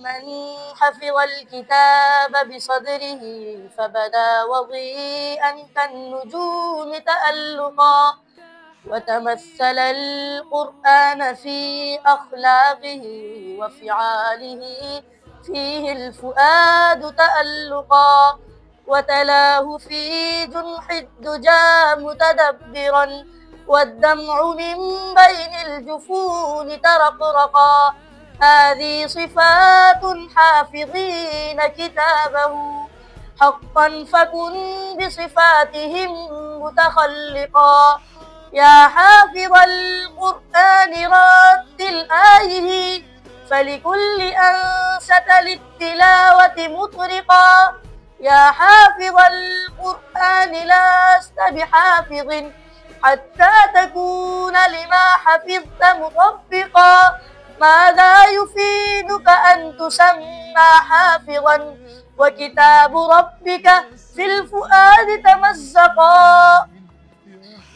من حفظ الكتاب بصدره فبدا وضيئا كالنجوم تألقا، وتمثل القرآن في أخلاقه وفعاله فيه الفؤاد تألقا، وتلاه في جنح الدجى متدبرا والدمع من بين الجفون ترقرقا. هذه صفات حافظين كتابه حقا، فكن بصفاتهم متخلقا. يا حافظ القرآن رتل آيه، فلكل أنست للتلاوة مطرقا. يا حافظ القرآن لست بحافظ حتى تكون لما حفظت مطبقا. ماذا يفيدك أن تسمى حافظا وكتاب ربك في الفؤاد تمزقا؟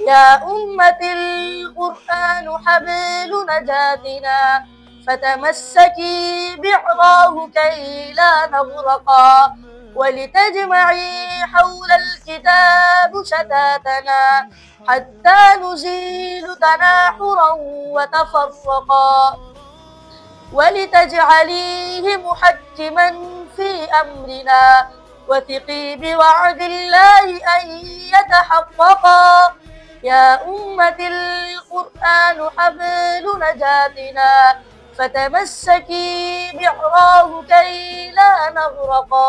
يا أمة القرآن حبل نجاتنا، فتمسكي بعراه كي لا نغرقا، ولتجمعي حول الكتاب شتاتنا حتى نزيل تناحرا وتفرقا، ولتجعليه محكما في أمرنا، وثقي بوعد الله أن يتحققا. يا أمة القرآن حبل نجاتنا، فتمسكي بعراه كي لا نغرقا.